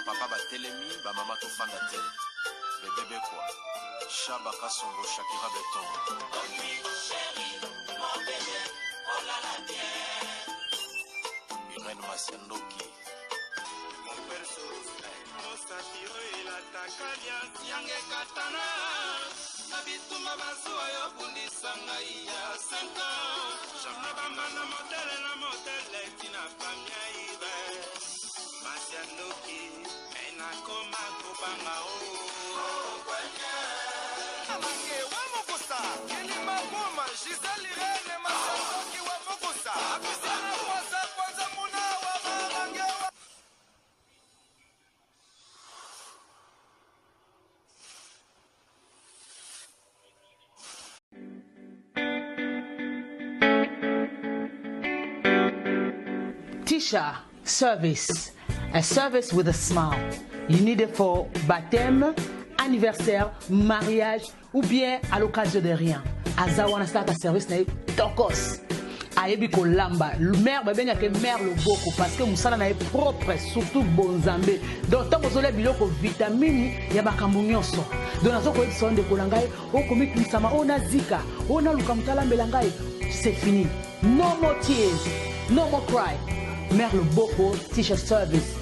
papa batelemi bamama tofanda te bebebe kwa Shaba Kasongo Shakira Beton Irene Masiandoki Yange katana na bituma bazuwa yo bundisa ngai ya 5 ans jamna bamana modele tina pamia ibe Masiandoki ena koma kubanga kwanya Amange wa mokosa kilima goma Giselle Irene Masiandoki wa mokosa akusana kwanza muna wa mamange wa Tisha service, a service with a smile. You need it for baptême, anniversaire, mariage ou bien à l'occasion de rien. Azawana start a service na tokos. Ayebi ko lamba. Mère ben yake mère le boko parce que musala na propre surtout bonzambe. Donc tant que biloko vitamine ya bakambu nyonso. Donc nazo ko sonde ko langai o komi kisama ona zika, ona lukamtala melangai. C'est fini. No more tears, no more cry. Mère le boko Tisha service.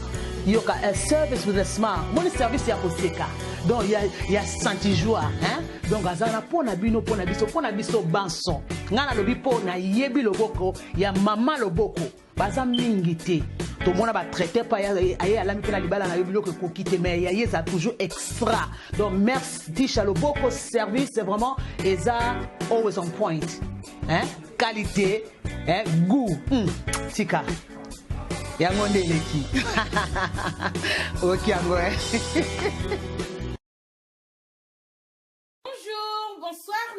Yoka a service with a smile. Mon service ya koseka. Donc il y a senti joie, hein? Donc azana pona biso banson. Ngana lobi pona yebi loboko ya mama loboko. Baza mingi te. To mona ba traiter pa ya ala mi na libala na biloko ko kite mais ya yesa toujours extra. Donc merci Tisha loboko service c'est vraiment eza always on point. Hein? Qualité, hein? Goût. Tika. Yango ndeleki. OK yango.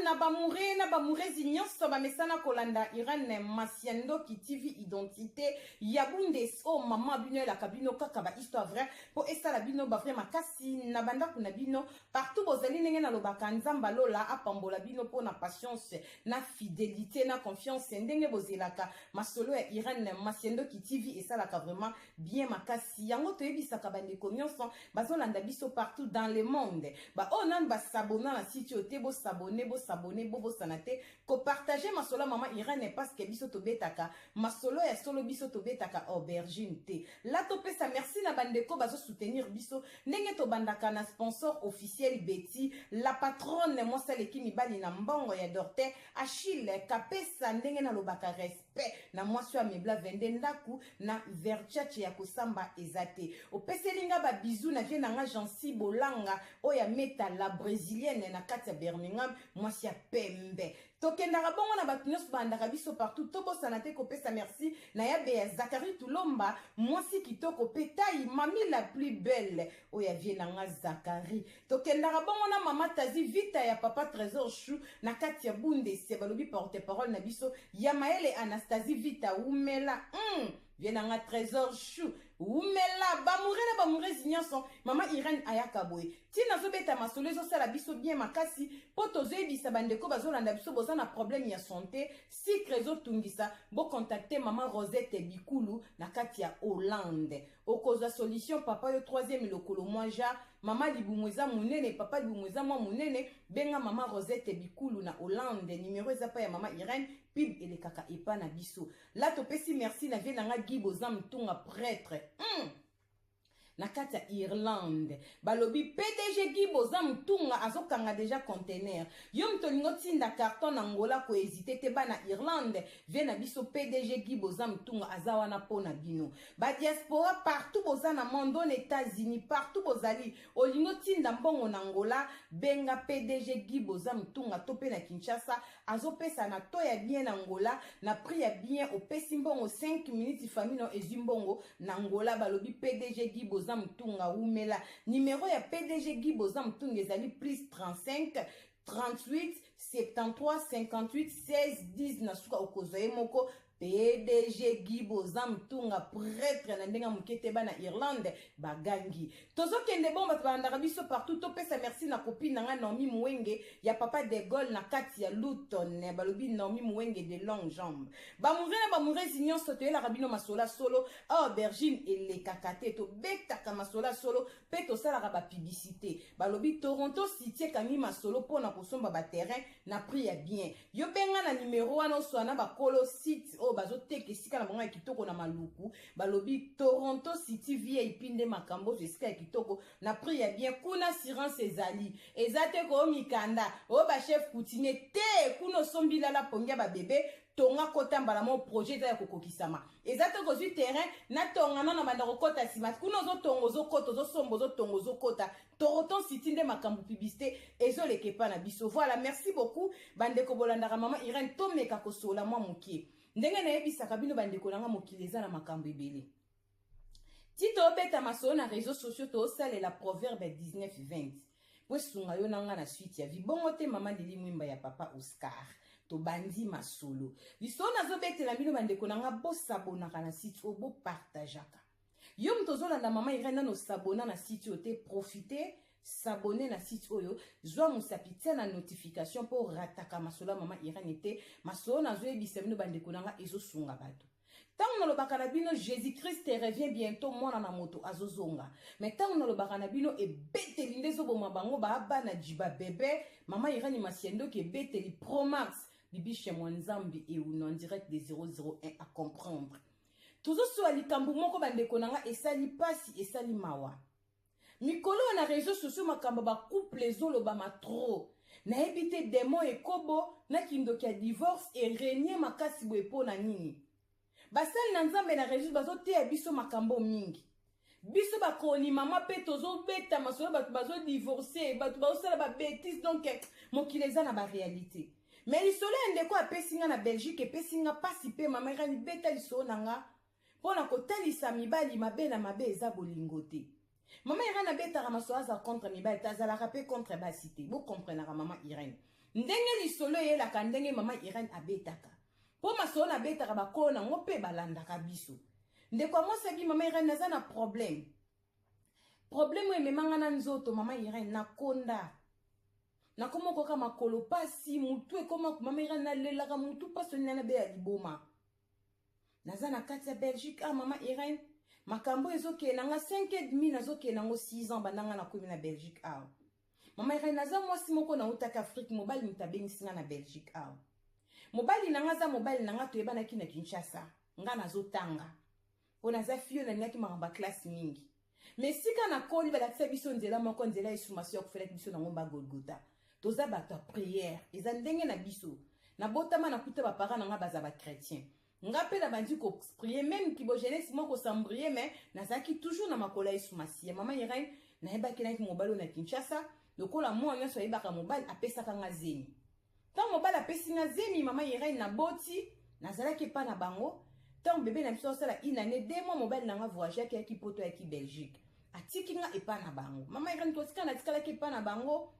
na bamoure zinyonso bamesana kolanda Irene Masiandoki TV identité yabunde o mama bino la kabino kaka ba histoire vrai po esala bino ba vrai makasi na banda kuna bino partout bozali ndenge na lobaka nzamba lola apambola bino po na patience na fidélité na confiance ndenge bozelaka masolo ya Irene Masiandoki TV esala ka vraiment bien makasi yango toyebisaka bandeko nyonso bazolanda biso partout dans le monde ba onan ba s'abonner na site yote bo s'abonner bobo sanate ko partager masolo mama Irene parce que biso to betaka masolo ya solo biso to betaka aubergine te la to pesa merci na bandeko bazo soutenir biso ndenge to bandaka na sponsor officiel Betty la patronne moi saleki mibali na mbongo ya Dorte Achille kapesa ndenge na lobaka respect na mwasi wa mebla vende ndaku na verchache ya kosamba ezate opeselinga ba bisou na vie na nga Jansi Bolanga oya meta la brésilienne na kati ya Birmingham mwasi ya pembe tokendaka bongo na bato nyonso bandaka biso partout tobosana te kopesa merci na ya beya Zakari Tulomba mwasi kitoko pe taille mami la plus belle oya vie na nga Zakari tokendaka bongo na mama Tazi vita ya papa Trésor Chou na kati ya bunde se balobi porte parole na biso ya Maele Anastasie vita umela Vienanga Trésor Chou umela bamoure zinyonso mama Irene ayaka boye tina zobeta masolo ezosala biso bien makasi po tozoyebisa bandeko bazolanda biso bozana problème ya santé sikre ezotungisa bo contacter mama Rosette Bikulu na kati ya Hollande okozwa solution papa yo 3e lokolo moja mama libumweza munene papa libumweza mwa munene benga mama Rosette Bikulu na Hollande numéro eza pa ya mama Irene pib elekaka epa na biso la topesi merci na vie nanga Guy Bozam Tunga prêtre na kati ya Irlande balobi PDG Guy Bozam Tunga azokanga déjà conteneur yo mtolingo tinda carton na ngola ko hésiter te bana Irlande vie na biso PDG Guy Bozam Tunga azawana pona bino ba diaspora partout bozana monde aux États-Unis partout bozali olingo tinda mbongo na ngola benga PDG Guy Bozam Tunga tope na Kinshasa azopesa na to ya bien na ngola na prix ya bien opesi mbongo 5 minutes famille no ezimbongo na ngola balobi PDG Guy Bozam Tunga umela numéro ya PDG Guy Bozam Tunga ezali plus 35 38 73 58 16 10 na suka okozoye moko PDG Gibo Zamtunga prêtre na ndenga mukete bana Irlande bagangi tozo kende bomba tbandaka biso partout to pesa merci na copine nga Naomi Muwenge ya papa de Gaulle na kati ya Luton balobi Naomi Muwenge de longue jambe ba mure zinyon sote la rabino masola solo aubergine et les kakate to betaka masola solo pe to sala ba publicité balobi Toronto City kangi masolo pona kosomba ba terrain na prix ya bien yo benga na numéro wana swana ba kolo site o bazoteka esika na bango ya kitoko na maluku balobi Toronto City VIP nde makambo esika ya kitoko na prix ya bien kuna assurance ezali ezate ko mikanda o ba chef coutumier te kuno sombila la pongia ba bébé tonga kota mbala mo projet ya kokokisama ezate ko zu terrain na tonga na banda kokota sima kuno zo tongo zo koto zo sombo zo tongo zo kota Toronto City nde makambo publicité ezo lekepa na biso voilà merci beaucoup bande ko bolandaka mama Irene tomeka ko sola mwa mukie ndenge na yebisaka bino bandeko nanga mokili eza na makambo ebele tito obeta masolo na réseaux sociaux to osalela proverbe 19-20 po esunga yo nanga na suite ya vibongo te mama Lili Mwimba ya papa Oscar to bandi masolo lisolo nazobetela bino bandeko nanga bosabonaka na site oyo bopartageaka yo moto ozolanda mama Irene nano sabona na site oyo te profite s'abonner na site oyo zwa musapitia na notification pour rataka masolo mama Irene te masolo nazo yebisa bino bandeko nanga ezosunga bato tango nalobaka na bino Jésus Christ revient bientôt mwana na moto azozonga mais tango nalobaka na bino ebeteli nde ezoboma bango baabana jiba bebe mama Irene Masiendo ki ebeteli Promax bibishe mwanzambi euno en direct de 001 à comprendre tozosoa likambo moko bandeko nanga esali pasi esali mawa mikolo na réseaux sociaux makambo ba couple ezoloba ma trop na ebite demo ekobo na kindoki ya divorce et régner makasi bo epona nini basali na nzambe na réseaux bazoteya biso makambo mingi biso bakoni mama pe tozobeta masolo bato bazodivorce bato bazosala ba bêtise donc mokili eza na ba réalité mais lisolo ya ndeko apesinga na Belgique epesinga pasi pe mama Irene beta lisolo nanga pona kotalisa mibali mabe na mabe eza bolingo te mama Irene abetaka masolo aza contre mibali tazalaka pe contre basi te bo comprenaka mama Irene ndenge lisolo eyelaka ndenge mama Irene abetaka po masolo abetaka bakolo nango mpe balandaka biso ndeko amosabi mama Irene aza na problème oyo ememanga na nzoto mama Irene nakonda nakoma koka makolo pasi mutu ekoma mama Irene nalelaka mutu pasi nana be ya liboma naza na kati ya Belgique mama Irene makambo ezokende nanga 5,5 nazokende nango 6 ans bandanga nakomi na Belgique mama Irene naza mwasi moko na utaka Afrique mobali mutabengisinga na Belgique mobali nanga za mobali nanga toyebanaki na Kinshasa nga nazotanga po naza fio na naki makambo classe mingi mais sika na koli balakisa biso nzela moko nzela esumasi ya kofelaki biso nango mba Golgotha toza bato ya prière eza ndenge na biso na botama na kuta bapara nanga baza ba chrétien nga pe na bandi ko prier même kibo jeunesse moko sambrier mais nazaki toujours na makola esumasi ya mama Irene na yebaki na mobali na Kinshasa lokola mwa nyonso yebaka mobali apesaka nga zemi tant mobali apesi nga zemi mama Irene na boti nazalaki pa na bango tant bébé na biso sala une année 2 mois mobali nanga voyage ki poto ya ki Belgique atiki nga epa na bango mama Irene tosika na tikala ki pa na bango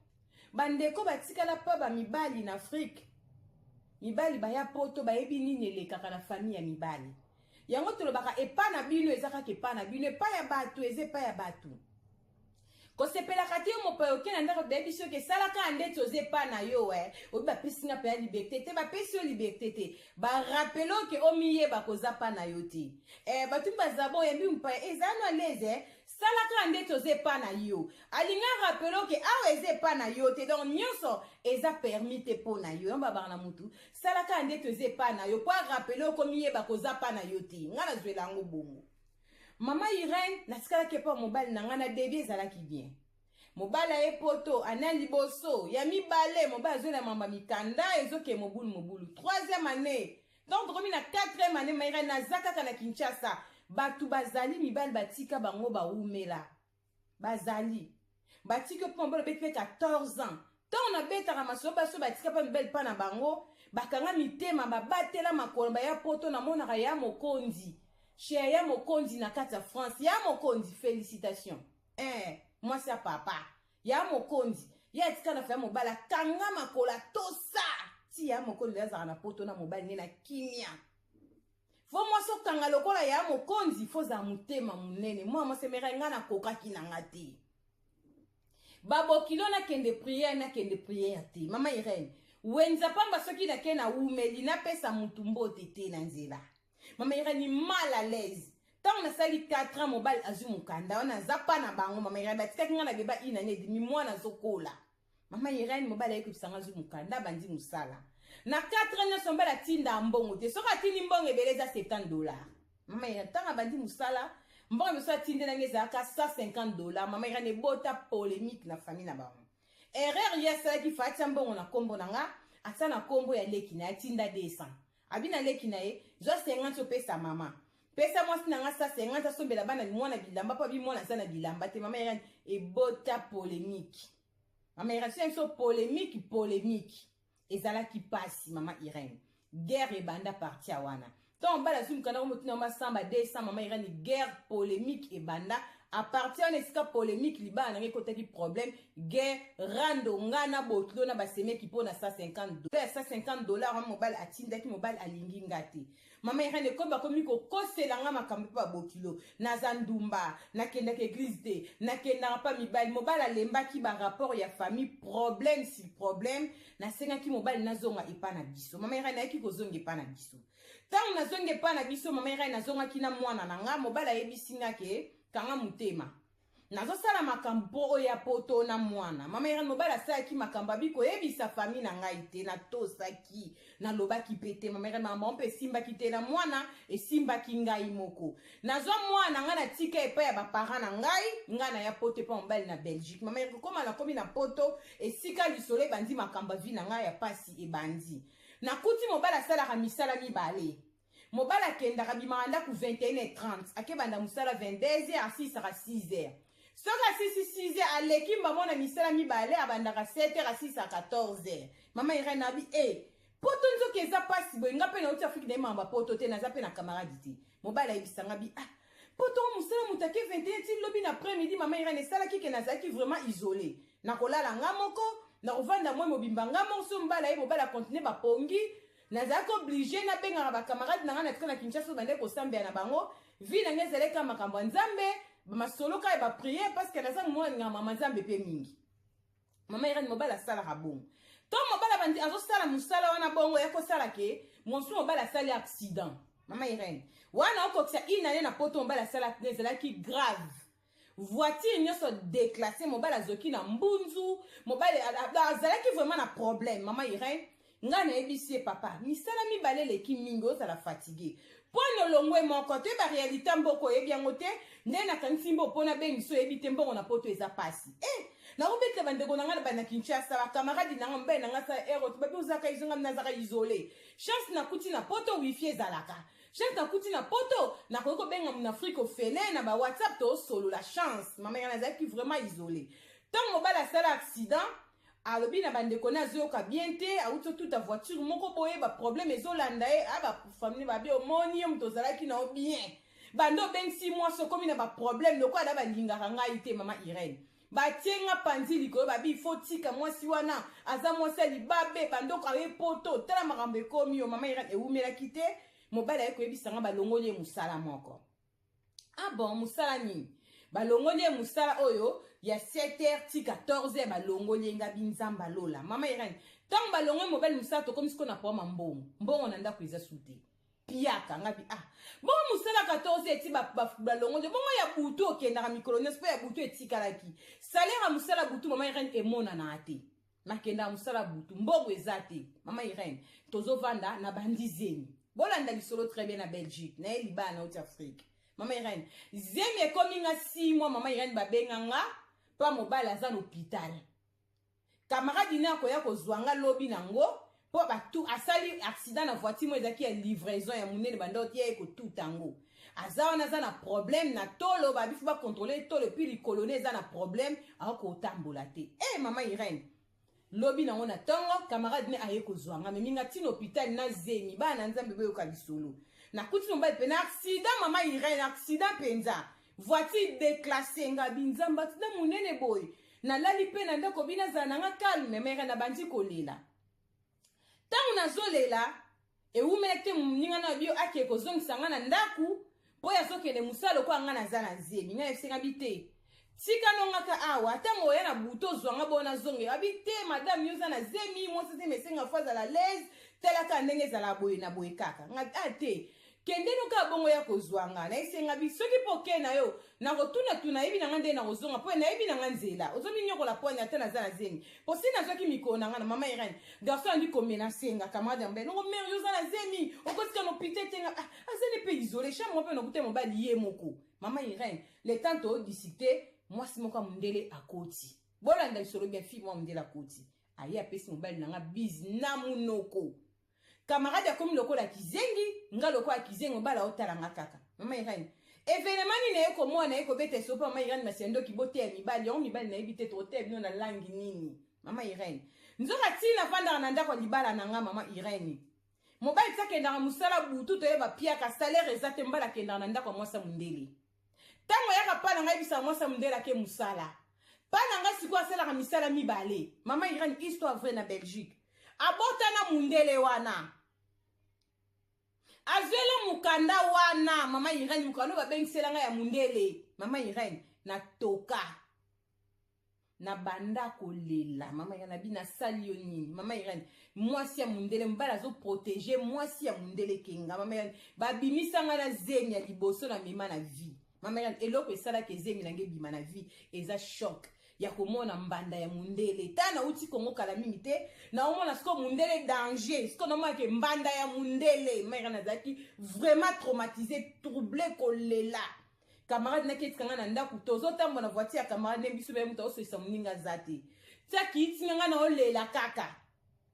bandeko batikala pa ba mibali na Afrique mibali baya poto bayebi nini elekaka na famille ya mibali yango tolobaka epa na bino ezaka ke pa na bino epa ya batu ezepa ya batu kosepelaka te yo mopayoke na ndako toyebi soki esalaka andeti ozepa na yo oyebi bapesi nga mpe ya liberté te bapesi yo liberté te barapelo ke omiyeba koza pa na yo te batu bazaba oyembi mopaya eza no aleze salaka ndeti ozepa na yo alinga rapelo ke awa ezepa na yo te donc nyonso eza permis te mpo na yo yamba baka na mutu salaka ndeti ozepa na yo po arapelo komiyeba koza pa na yo te nga nazwela yango bongo mama Irene nasikalaki pa mobali na nga na debi ezalaki bien mobali aye poto ana liboso ya mibale mobali azwela mamba mikanda ezoke mobulu 3e année donc tokomi na 4e année mama Irene naza kaka na Kinshasa batu bazali mibali batika bango baumela bazali batika po mobali beti 14 ans tant na betaka masolo baso batika pa mibali pa na bango bakanga mitema babatela makolo baya poto na monaka ya mokonzi chez ya mokonzi na kati ya France ya mokonzi félicitations moi c'est papa ya mokonzi ya tika na fa mobala kanga makola tosa ti ya mokonzi azaka na poto na mobali na kimia fo mwaso kanga lokola ya mokonzi fo za mutema munene mwa semera ngana kokaki na ngati babokilo na kende prière te mama Irene wenza pamba soki na kena umeli na pesa mutumbo tete na nzela mama Irene mal à l'aise tant na sali 4 ans mobile azumukanda wana zapa na bango mama Irene batika kinga na beba ina ne demi mwana zokola mama Irene mobile ayekubisanga azumukanda bandi musala na 4 ans sombala tinda mbongo te soka tini mbongo ebeleza $70 mama Irene tanga bandi musala mbongo beso tinde na ngeza ka $150 mama Irene bota polémique na famille na bango erreur yesa ki fatia mbongo na kombo nanga ata na kombo ya leki na tinda 200 abina leki na ye zo 50 pesa mama pesa mwasi nanga sa 50 sombela bana mwana bilamba pa bi mwana sana bilamba te mama Irene ebota polémique mama Irene so polémique ezala ki pasi mama Irene guerre ebanda partia wana ton bala zum kana ko mutina masamba 200 mama Irene guerre polémique ebanda à partir de ce polémique liba na ngekotaki problème guerre rando ngana botlo na baseme ki pona $150 $150 mobile atinda ki mobile alingi ngati mama Irene ko ba komi ko kosela nga makambo pa bokilo na zandumba na kenda ke église te na kenda pa mibali mobile alemba ki ba rapport ya famille problème si problème na senga ki mobile nazonga ipana biso mama Irene ki ko zonga ipana biso tant na zonga ipana biso mama Irene nazonga ki na mwana na nga mobile ayebisinga ke kanga mutema nazo sala makambo oya poto na mwana mama Irene mobile asala ki makambo biko yebisa famille na ngai te na tosaki na lobaki pete mama Irene mama mpe simba ki te na mwana e simba ki ngai moko nazo mwana nga na tika epa ya ba parents na ngai nga na ya poto pa mobile na Belgique mama Irene koma na komi na poto e sika lisole bandi makambo vi na ngai ya pasi e bandi na kuti mobile asala ka misala mibale mobala kenda kabimanda ku 21h30 akebanda musala 22h à 6h soka 6h aleki mbamona misala mibale abandaka 7h à 6h à 14h mama Irene abi poto nzoki eza pasi boye nga pe na uti Afrique na mamba poto te naza pe na camarade te mobala ebisanga bi poto musala mutake 21h ti lobi na après-midi mama Irene sala ki ke nazaki vraiment isolé na kolala nga moko na kovanda mwe mobimba nga monso mbala ye mobala continuer ba pongi nazaki obligé na benga ba camarade na ngana tika na Kinshasa bande ko sambia na bango vi na ngezele ka makambo nzambe ba masolo ka ba prier parce que nazangi mwana nga mama nzambe pe mingi mama Irene mobala sala rabon to mobala bandi azo sala musala wana bongo ya ko sala ke monsu mobala sala accident mama Irene wana okokisa inane na poto mobala sala ngezela ki grave voiture nyoso déclassé mobala zoki na mbunzu mobala azalaki vraiment na problème mama Irene nga na ebisi papa misala mibale leki mingi ozala fatigué pono longwe moko te ba réalité mboko yebi yango te nde na kanisi mbo pona bengiso yebi te mbongo na poto eza pasi na ubete bandeko na nga na Kinshasa ba camarade na nga mbe na nga sa ero to babi uzaka izonga nazaka isolé chance na kuti na poto wifi ezalaka chance na kuti na poto na ko benga mu Afrique ofele na ba WhatsApp to solo la chance mama yana zaki vraiment isolé tant mobala sala accident alobi na bandeko na zoyoka bien te auto toute ta voiture moko boye ba problème ezolanda e aba famille ba bi omoni yo mtozalaki na bien bando ben 6 mois so komi na ba problème loko ada balingaka ngai te mama Irene batienga panzili ko ba bi fotika mwasi wana aza mwasi libabe bando ka ye poto tala makambo ekomi yo mama Irene eumela kite mobala yeko yebisanga balongoli musala moko bon musala nini balongoli musala oyo ya 7h ti 14h balongoli nga binzamba lola mama Irene tant balongoli mobile musala to comme siko na poma mbongo na ndako iza sute piaka ngabi bon musala 14h ti balongoli bongo ya butu okendaka mikolo nyonso pe ya butu etikalaki salaire musala butu mama Irene emona na ate makenda musala butu mbongo ezate mama Irene tozovanda na bandizeni bolanda lisolo très bien na Belgique na Liban na Haute Afrique mama Irene zemi ekomi nga 6 mois mama Irene babenga nga pa mobile aza na hôpital camarade na ko ya ko zwanga lobi nango po batu asali accident na voiture mo ezaki ya livraison ya munene bandoti ya ko tutango aza na problème na tolo ba bifu ba contrôler tolo puis li colonel za na problème ako tambola te mama Irene lobi nango na tongo camarade ne aye ko zwanga me minga tino hôpital na zemi bana nzambe boyo ka bisolo na kuti no mbali pena accident mama Irene accident penza voiture déclassée nga binzamba tina munene boy na lali pe na ndako bina za nanga calme mere na bandi kolela tangu na zolela ewumela te moninga na bio ake kozongisa nga na ndaku mpo ya azokende mosala kwa nga naza na zemi nga esenga bi te tika nongaka awa ntango oya na buto ozwanga bona zonge abi te madame yo oza na zemi mwasi te mesenga fo azala lese telaka ndenge ezala boye na boye kaka nga te kende noka bongo ya kozwanga na esenga bi soki mpo ke na yo nakotuna yebi na nga nde nakozonga mpo nayebi na nga nzela ozominyokola pwani ata naza na zemi mpo si nazwaki mikolo na nga na mama Irene garçon andi komena senga camarade ya mbele nongo mere yo oza na zemi okotika nopite te nga azali mpe isole chambre mpe nokute mobali ye moko mama Irene le temps toodisite mwasi moko ya mondele akoti bolanda lisolo bien fille mwa mondele akoti aye apesi mobali na nga bise na munoko camarade akomi lokola kizengi nga lokola kizengi mobala otalanga kaka mama Irene evenement nini naye komona naye kobeta esopo mama Irene masiando kibote ya mibali yango mibali nayebi te tote bino na langi nini mama Irene nzoka tina vandaka na ndako libala na nga mama Irene mobali takendaka mosala butu toyeba piaka salaire eza te mbala akendaka na ndako ya mwasa mondele ntango yaka pa na ngai bisa mwasa mondele ake mosala pa na ngai sikoyo asalaka misala mibale mama Irene histoire vraie na Belgique abotana mondele wana azwela mukanda wana mama Irene mukanda babengisela nga ya mondele mama Irene na toka na banda kolela mama Irene na bina sali yo nini mama Irene mwasi ya mondele mbala azo protéger mwasi ya mondele kenga mama Irene babimisa nga na zemi ya liboso na mema na vie mama Irene eloko esalaka ezemi nange bima na vie eza choc ya komona mbanda ya mondele tana uti kongo kala mingi te na omona siko mondele danger siko na ke mbanda ya mondele mère nazaki vraiment traumatisé troublé kolela camarade naketi kanga na ndaku tozo tambo na voiture ya camarade mbiso be muto oso moninga zate tsaki itinga na olela kaka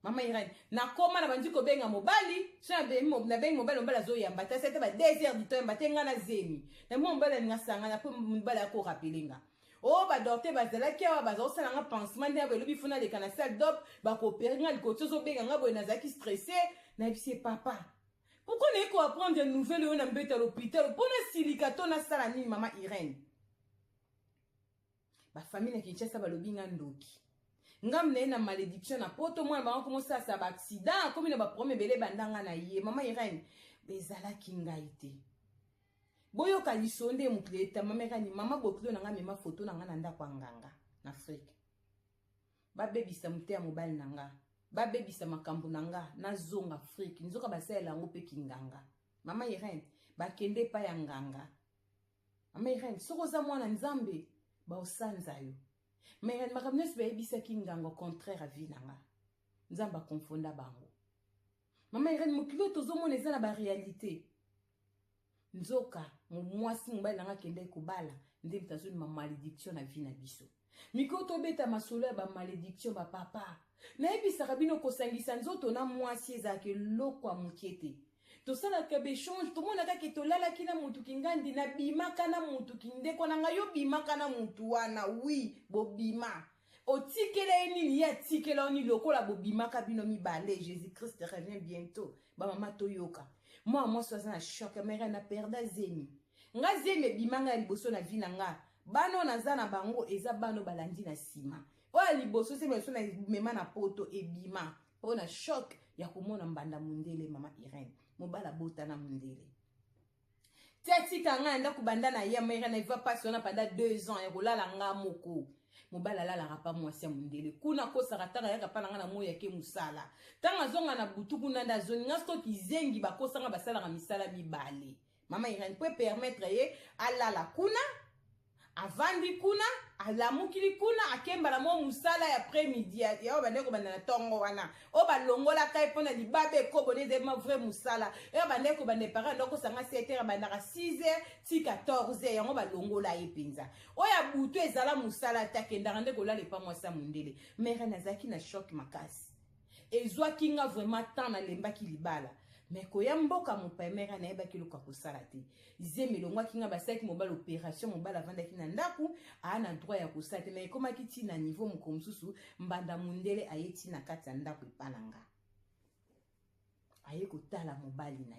mama Irene na koma na bandi ko benga mobali so na benga mobali mbala zo yamba ta c'était ba 2 heures du temps batenga na zemi na mobali ngasanga na po mobali ako rapelinga oh ba docteur bazalaki awa bazosala nga pansement nde belobi funa leka na salle d'op bakopere nga likoti ozobenga nga boye nazalaki stressé nayebisi papa pourquoi naye ko apprendre nouvelle oyo na mbeta l'hôpital mpona silika to nasala nini mama Irene bafamille na Kinshasa balobi nga ndoki ngam naye na malédiction na poto mwana bango komosasa baaccident akomi na baproblème ebele bandanga na ye mama Irene bezalaki ngai te boyoka lisonde mokili eta mama Irene mama bokilo na nga mema foto na nga na ndako ya nganga na Afrique babebisa mote ya mobali na nga babebisa makambo na nga nazonga Afrique nzoka basalela yango mpe kinganga mama Irene bakende pa ya nganga mama Irene soko oza mwana nzambe baosanza yo mama Irene makambo nyonso bayebisaki nganga au contraire avi na nga nzambe akonfonda bango mama Irene mokili oyo tozomona eza na baréalité nzoka mwasi mobali nanga kende kobala nde mtazoni ma malédiction na vie na biso miko tobeta masolo ya ba malédiction ba papa nayebisaka bino kosangisa nzoto na mwasi ezalaka eloko ya mokie te tosalaka bechange tomonaka ke tolalaki na mutu kingandi na bimaka na mutu kindeko na ngai yo bimaka na mutu wana wi bobima otikela ye nini ye atikela oni lokola bobimaka bino mibale Jésus Christ revient bientôt bamama toyoka moi mwasi aza na choc mère na perda zemi nga zemi ebimanga liboso na vi na nga bano naza na bango eza bano balandi na nsima oyo liboso se meso na mema na poto ebima mpo na choc ya komona mbanda mondele mama Irene mobala bota na mondele tiatika nga ndako banda na ye mère na va pas sona pendant 2 ans ya kolala nga moko mobala lalaka pa mwasi ya mondele kuna kosaka tanga yaka pa nanga na moyo yake musala tanga zonga na butu kuna nda zoni nga sto kizengi bakosanga basalaka misala mibale mama Irene peut permettre ye alala kuna avandi kuna alamukili kuna akembala mo musala ya après-midi ya obandeko banda na tongo wana o balongola kai pona libabe ekobone de ma vrai musala ya bandeko bande parents ndoko sanga 7h bandaka 6h ti 14h yango balongola ye penza oya butu ezala musala takendaka ndeko la lepa mwasa mondele mère nazaki na choc makasi ezwaki nga vraiment tant na lembaki libala mais koya mboka mopa mère na yeba kiluka kosala te zemi longwa kinga basaki mobile opération mobile avandaki na ndaku ana droit ya kosala te mais komaki ti na niveau mokomsusu mbanda mondele ayeti na kati ya ndaku epananga aye kotala mobali na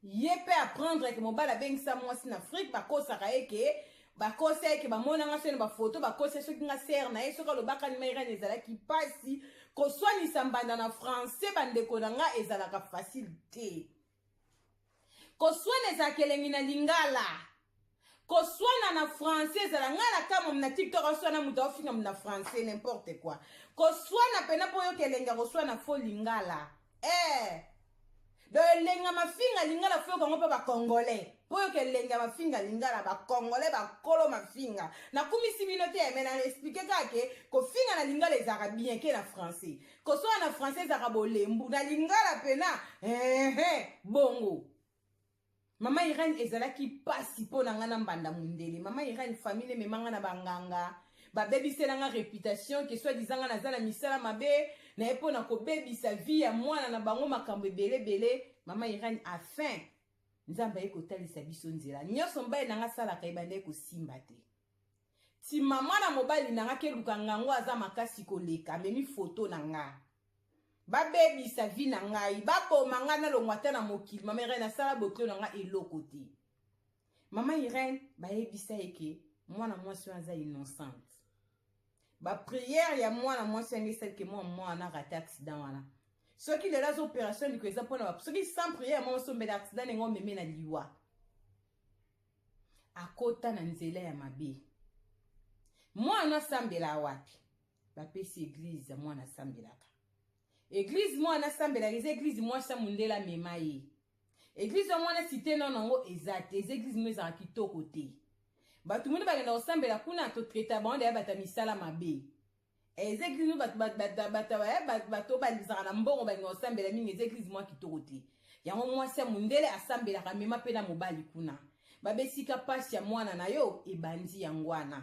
ye pe apprendre que mobile abengisa mwasi na Afrique bakosaka eke bakosa eke bamona nga sene bafoto bakosa soki nga ser na ye soki alobaka ni maire ezalaki pasi koswanisa mbanda na français bandeko na nga ezalaka facile te koswana ezalaka elengi na lingala koswana na français ezala nga na kama na tiktok oswana mutu aofinga na français n'importe quoi koswana pena po yoka elenga koswana fo lingala do elenga mafinga lingala fo yoka ngo mpe bacongolais po yoka elenga mafinga lingala bacongolais bakolo mafinga nakumisi bino te me na explike kake kofinga na lingala ezalaka bien ke na français koswana na français ezalaka bolembu na lingala pena bongo Mama Irene ezalaki pasi po na nga na mbanda mundele. Mama Irene famille memanga na banganga. Ba bebisela nga réputation que soit disant na zala misala mabe na epo na ko bebisa vie ya mwana na bango makambo belé. Mama Irene a faim. Nzamba eko talisa biso nzela. Nyoso mbaye na nga sala ka ibande ko simba te. Ti mama na mobali na nga ke luka ngango aza makasi koleka memi photo na nga. Ba baby sa vie na ngai ba boma nga na longwata na mokili mama Irene asala boklo na nga eloko te mama Irene ba yebisa eke mwana mwasi aza innocente ba prière ya mwana mwasi ngi celle que mwana rate accident wana soki le las opération ni ko eza pona ba soki sans prière mwana sombe d'accident ngo meme na liwa akota na nzela ya mabe mwana sambela wapi ba pesi église mwana sambelaka Église moi na sambela église moi sa mundela mema ye. Église moi na cité non nango ezate, église moi za kitoko te. Ba tout monde ba na sambela kuna to traiter bande ya bata misala mabe. Église bato ba lizana na mbongo ba na sambela mingi église moi kitoko te. Yango moi sa mundela asambela ka mema pe na mobali kuna. Ba besika pasi ya mwana na yo ebandi yangwana.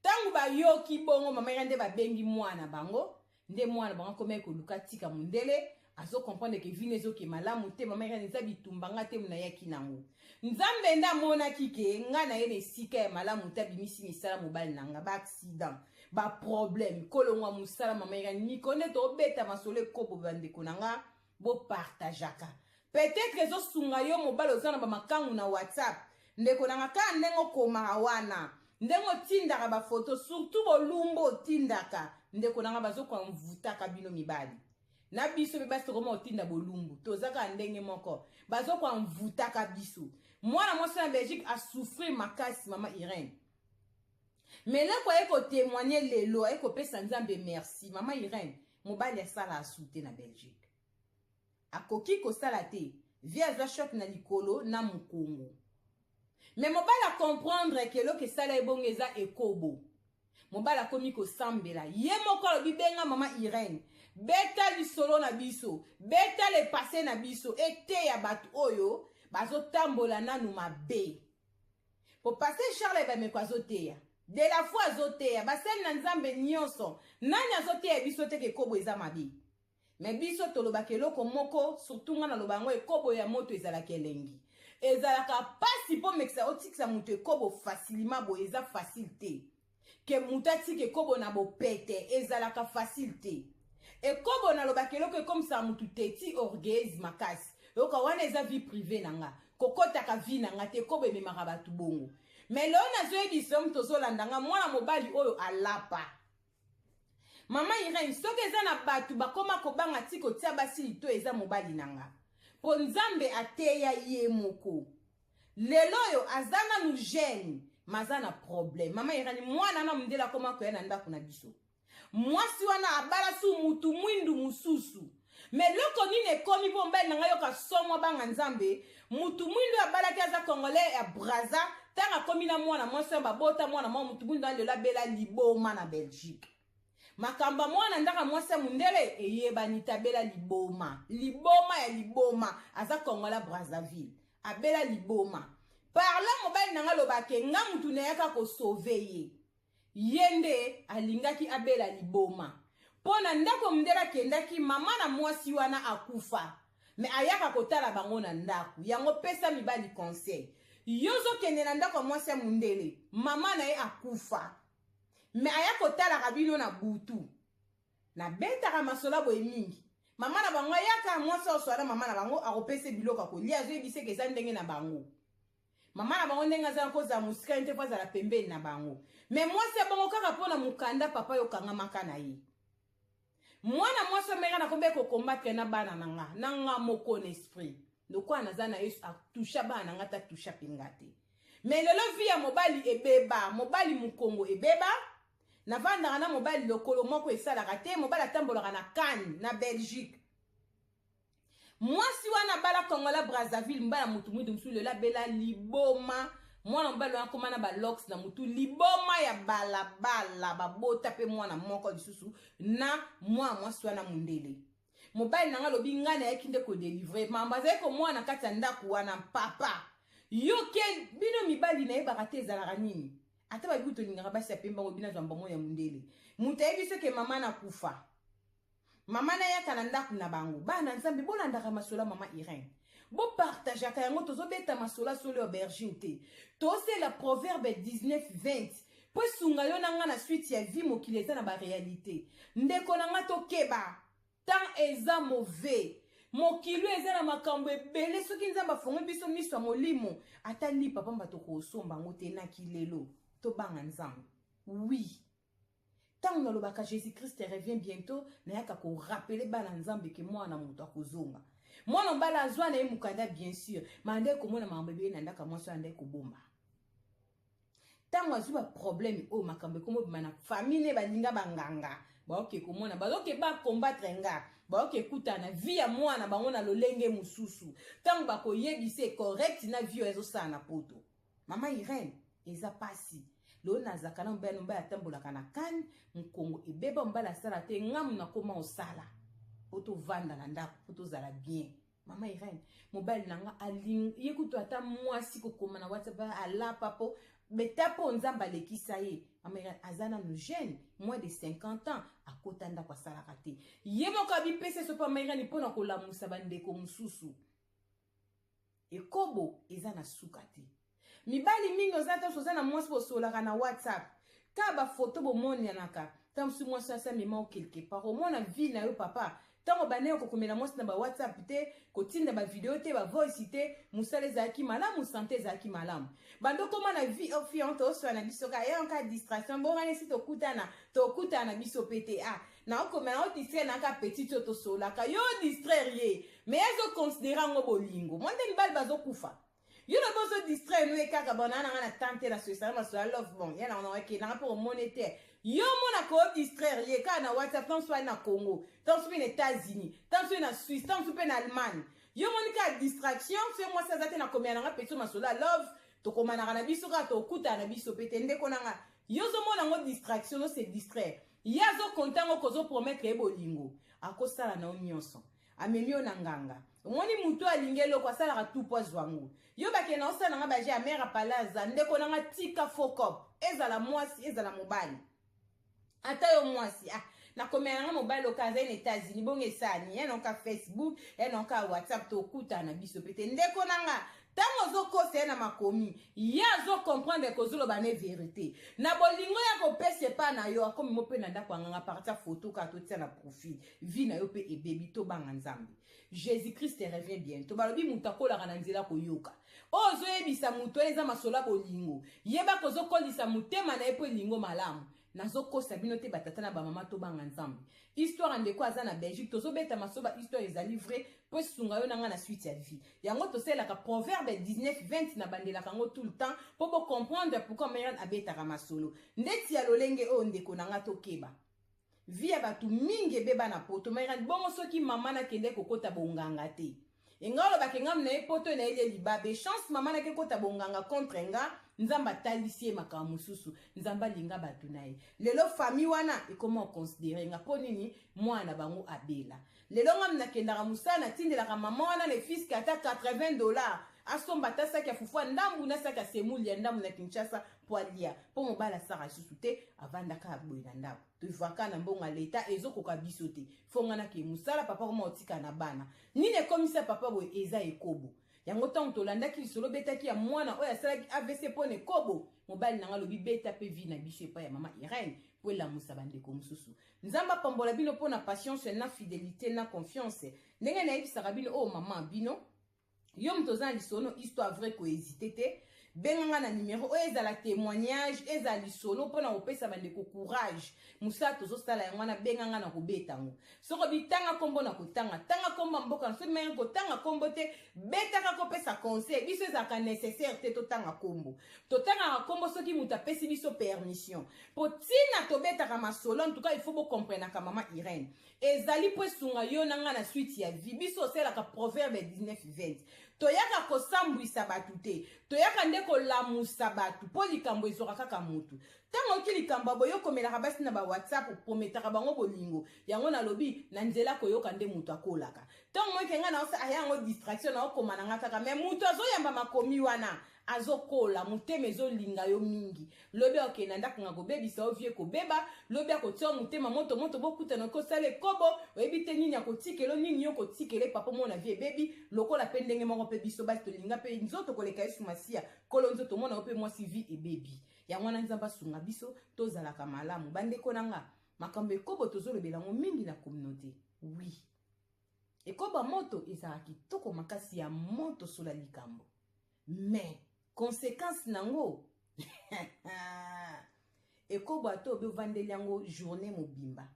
Tangu ba yo ki bongo mama yande ba bengi mwana bango. Nde mwana bango kome ko luka tika mundele azo comprendre que vinezo ke malamu te mama Irene za bitumbanga te muna yaki nango nzambe nda mona kike nga na yene sika ya malamu te bimisi misala mobali nanga ba accident ba problème kolongwa musala mama Irene ni konde to beta masole kobo bandeko nanga bo partageaka peut-être zo sunga yo mobali ozana ba makangu na WhatsApp ndeko nanga ka ndengo koma wana ndengo tindaka ba photo surtout bolumbo tindaka ndeko nanga bazo kwa mvutaka bino mibali na biso be basi koma otinda bolumbu tozaka ndenge moko bazo kwa mvutaka biso mwana mwasi na Belgique a souffrir makasi mama Irene mais là kwa eko témoigner lelo eko pesa nzambe merci mama Irene mobali asala asute na Belgique akoki ko sala te via za choc na likolo na mukongo mais mobali a comprendre que lo que sala ebongeza ekobo mobala komi ko sambela ye moko lo bibenga mama Irene beta lisolo na biso beta le passé na biso ete ya batu oyo bazo tambola nanu mabe po passé Charles ba me kwazoteya de la fois azoteya basel na nzambe nyonso nani azoteya biso te ke kobo eza mabe mais biso tolobaka eloko moko surtout nga na lobango ekobo ya moto ezalaka elengi ezalaka pasi po mekisa otikisa mutu ekobo facilement bo eza facile te ke mutati ke kobo na bopete ezalaka facile te e kobo na lobaka eloko comme ça mutu teti orgueil makasi yoka wana eza vie privée nanga kokotaka vie nanga te kobo ememaka batu bongo mais leo nazoyebisa mutu ozolandanga mwana mobali oyo alapa mama Irene soki eza na batu bakoma kobanga ti kotia basili to eza mobali nanga po nzambe ateya ye moko lelo oyo aza nanu jeune maza na problème mama Irene mwana na mundela koma koya na ndako na biso mwasi wana abala su mutu mwindu mususu mais loko nini ekomi po mbali nanga yoka somo banga nzambe mutu mwindu abala ki aza congolais ya Braza tanga komi na mwana mwasi babota mwana mwa mutu mwindu alelo abela liboma na Belgique makamba mwana ndaka mwasi mundele eyebani tabela liboma ya liboma aza congolais Brazzaville abela liboma parla mobali nanga lobake nga mutu na yaka ko sauver yende alingaki abela liboma pona ndako mndela kendaki mama na mwasi wana akufa me ayaka kotala bango na ndako yango pesa mibali conseil yozo kende na ndako mwasi mundele mama na ye akufa me ayaka kotala kabino na butu na betaka masola boye mingi mama na bango yaka mwasi oswara mama na bango akopese biloko kolia zo ebise ke za ndenge na bango mama na bango ndenge za koza musika nte kwa za la pembeni na bango mais mwasi bango kaka pona mukanda papa yo kanga makana ye mwana mwasi omeka na kombe ko combattre na bana nanga moko na esprit ndoko nazana yesu atusha bana nga ta tusha pingate mais lelo via mobali ebeba mobali mukongo ebeba na vanda na mobali lokolo moko esala kate mobali atambolaka na Cannes na Belgique mwasi wana bala Kongola Brazzaville mbala mutu mwidu msule la bela liboma mwana mobali wana komana ba locks na mutu liboma ya balabala babota pe mwana moko lisusu na mwasi wana mundele mobali nanga lobi ngana yakinde ko délivrer mamba zeko mwana kati ndaku wana papa yoke bino mibali na yeba te ezalaka nini ata ba buto lingaka basi ya pemba ngobina zamba moya mundele mutu ayebi ke mama na kufa mama na yaka na ndaku na bango bana nzambe bolandaka masola mama Irene bo partage ka yango tozobeta masola solo aubergine te tose la proverbe 19:20 po sunga yo nanga na suite ya vie mokili eza na ba réalité ndeko nanga tokeba tant eza mauvais mokili eza na makambo ebele soki nzambe afongi biso miso ya molimo ata lipa pamba tokosomba ngo te na kilelo tobanga nzambe oui tant nalobaka Jésus Christ revient bientôt na yaka ko rappeler bana nzambe ke mwana mutu akozonga mwana mbala azwa na ye mukanda bien sûr mande komona makambo ebele na ndaka mwasi ande kobomba tango azuba problème o makambo komo bimana famille balinga banganga baoke komona bazoke ba combattre nga baoke kutana vie ya mwana bango na lolenge mususu tango bakoyebise correct na vie ezosala na poto mama Irene eza pasi lo nazaka na mbano mbaya tambolaka na Cannes mkongo ebeba mbala sala te ngamu na koma osala poto vanda na ndako poto zala bien mama Irene mobali nanga aling yekuto ata mwasi kokoma na WhatsApp ala papo betapo nzamba lekisa ye mama Irene azana no jeune moins de 50 ans akotanda kwa sala kate yebo kabi pese so pa mama Irene pona kolamusa bandeko mususu ekobo ezana sukate mibali mingi ozata sozana mwasi bosolaka na WhatsApp ka ba photo bomoni yanaka tamsu mwasi asa mema o quelque part au mona vie na yo papa tango baneo kokomela mwasi na ba WhatsApp te kotinda ba video te ba voice te musale zaki malamu santé zaki malamu bando koma na vie au fiante oso na biso ka ya nka distraction bo ngane si tokuta na biso PTA na okomela o distraire na ka petit to solaka yo distraire mais ezo considérer ngo bolingo monde mibali bazokufa yo le bozo distraire nous ekaka banana na tante la soisa ma so love bon yana on ok na pour monétaire yo mona ko distraire ye ka na WhatsApp tant soit na Congo tant soit na États-Unis tant soit na Suisse tant soit na Allemagne yo monika distraction c'est moi ça zate na combien na peto ma so love to komana na biso ka to kuta na biso pete ndeko nanga yo zo mona ngo distraction no se distraire yazo kontango kozo promettre ebolingo akosala na nyonso amemio na nganga mwani mutu alingelo kwa sala tu pozo wangu yo bake na osala nga baje amera palaza ndeko nanga tika fokop ezala mwasi ezala mobali ata yo mwasi na komela nga mobali okaza en États-Unis bonge sani enoka Facebook enoka WhatsApp to kuta na biso pete ndeko nanga tango zo kose na makomi ya zo comprendre ko zo lo bane vérité na bolingo ya ko pese pa na yo akomi mo pe na ndako nganga partia photo ka to tia na profil vi na yo pe ebebi to banga nzambe Jésus Christ revient bientôt balobi mutakola kana nzela ko yoka ozo yebisa muto eza masola bolingo yeba ko zo kolisa mutema na epo lingo malamu nazo kosa bino te batata na ba mama to banga nzambe histoire ndeko aza na Belgique tozo beta masoba histoire eza livré po sunga yo nanga na suite ya vie yango to sela ka proverbe 19:20 na bandela kango tout le temps po bo comprendre pourquoi Marianne abeta ka masolo ndeti ya lolenge o ndeko nanga to keba vie ya batu mingi beba na poto Marianne bongo soki mama na kende kokota bonganga te engalo bakengam na epoto na ile libabe chance mama na kekota bonganga contre nga nzamba talisie makamususu nzamba linga batu na ye lelo famille wana ekoma considérer nga ponini mwana bango abela lelo ngam na kendaka musana tindela ka mama wana le fils kata $80 asomba ta saki afufua ndambu na saki semuli ya ndambu na Kinshasa poalia po mobala sara susu te avanda ka boy na ndabo to vaka na mbonga leta ezokoka biso te fonga na ke musala papa koma otika na bana nini ekomisa papa boy eza ekobo yango tango tolandaki lisolo betaki ya mwana oyo asalaki AVC pone kobo mobali nanga lobi beta pe vi na biso epa ya mama Irene po elamusa bandeko mususu nzamba pambola bino pona patience na fidélité na confiance ndenge na yebisaka bino oh mama bino yo mtoza lisono histoire vrai ko hésiter te benganga na numéro oyo ezala témoignage ezala lisolo mpona kopesa bandeko courage mosala tozosala yango wana benganga na kobeta yango soko bitanga kombo na kotanga tanga kombo mboka na soki menge kotanga kombo te betaka kopesa conseil biso ezalaka nécessaire te totanga kombo totangaka kombo soki moto apesi biso permission po ntina tobetaka masolo en tout cas il faut bocomprenaka mama Irène ezali po esunga yo nanga na suite ya vie biso osalaka proverbe 19:20 toyaka kosambwisa bato te toyaka nde kolamusa bato mpo likambo ezoka kaka motu ntango oki likambo boyo komelaka basi na bawhatsapp prometaka bango bolingo yango nalobi na nzela koyoka nde moto akolaka ntango mokenga na osa aya yango distraction na okoma nanga kaka me moto azoyamba makomi wana azokola motema ezolinga yo mingi lobi okenda ndako nga kobebisa ovie kobeba lobi akotia motema moto bokutana kosala ekobo oyebi te nini akotikelo nini yo kotikele papa mona vie bebi lokola mpe ndenge moko mpe biso basi tolinga mpe nzoto koleka yesu masiya kolo nzoto mona yo mpe mwasi vie ebebi yango wana nzambe asunga biso tozalaka malamu bandeko nanga makambo ekobo tozolobela ngo mingi na communauté oui ekobo moto ezalaka kitoko makasi ya moto sola likambo mais conséquence nango ekobo ato obe ovandeli yango journée mobimba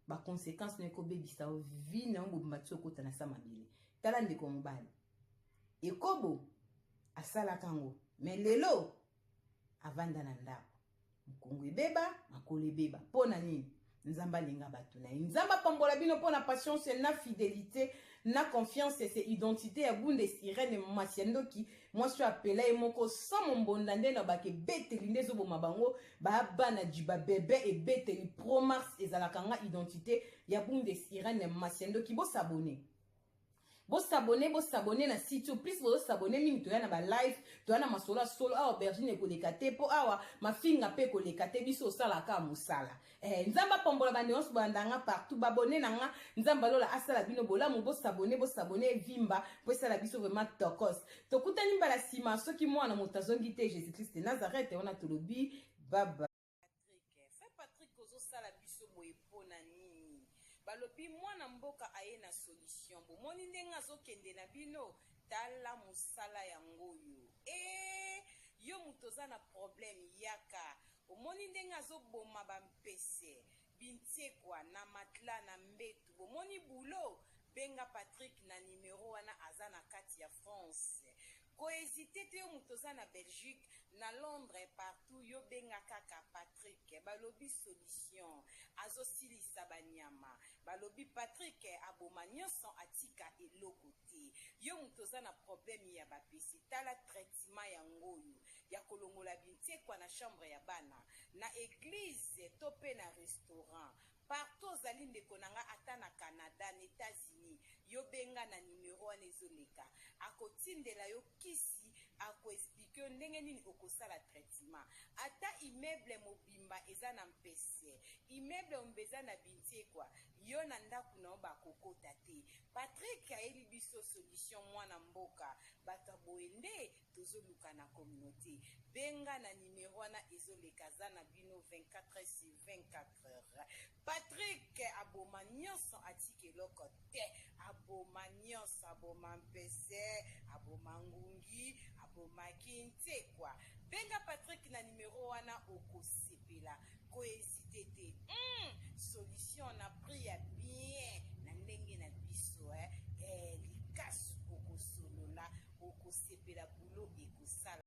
ba conséquence na ekobebisa vie na yango mobimba ti okota na sa mabele tala ndeko mobali ekobo asalaka yango mais lelo avanda na ndako mokongo ebeba makolo ebeba mpo na nini nzambe alinga bato na ye nzambe apambola bino mpo na patience na fidélité na confiance ese identité ya bundes Irène Masiandoki mwasi oyo apela ye moko sans mombonda nde na bake ebeteli nde ezoboma bango babana jiba bebe ebeteli pro mars ezalaka nga identité ya bundes Irène Masiandoki bosabone na site yo plus bosabone mingi toya na ba live toya na masolo solo awa aubergine ekoleka te po awa mafinga pe ekoleka te biso osalaka mosala nzambe apambola bandeko bandanga partout babone nanga nzambe alola asala bino bolamu bosabone evimba po esala biso vraiment tokos tokutani mbala nsima soki mwana moto azongi te jésus christ nazareth wana tolobi baba Patrick ozosala biso boye mpona nini balobi mwana mboka aye na solution bomoni ndenge azokende na bino tala mosala yango oyo yo moto oza na problème yaka omoni ndenge azoboma bampese bintiekwa na matla na mbetu bomoni bulo benga Patrick na numero wana aza na kati ya France kohésite te yo moto oza na Belgique na Londres partout yo benga kaka Patrick balobi solution azosilisa banyama balobi Patrick aboma nyonso atika eloko te yo moto oza na problème ya bapesi tala traitement yango oyo ya kolongola bintiekwa na chambre ya bana na église to pe na restaurant partout ozali ndeko nanga ata na Canada na États-Unis yo benga na numero wana ezoleka akotindela yo kisi akoexplike yo ndenge nini okosala traitement ata immeuble mobimba eza na mpese immeuble ombeza na bintiekwa yo na ndako na yo bakokota te Patrick ayeli biso solution mwana mboka bato boye nde tozoluka na communauté benga na numero wana ezoleka za na bino 24h/24h Patrick aboma nyonso atika eloko te aboma nyonso aboma mpese aboma ngungi abomaki ntekwa benga Patrick na numero wana okosepela kohésite te solution na pri ya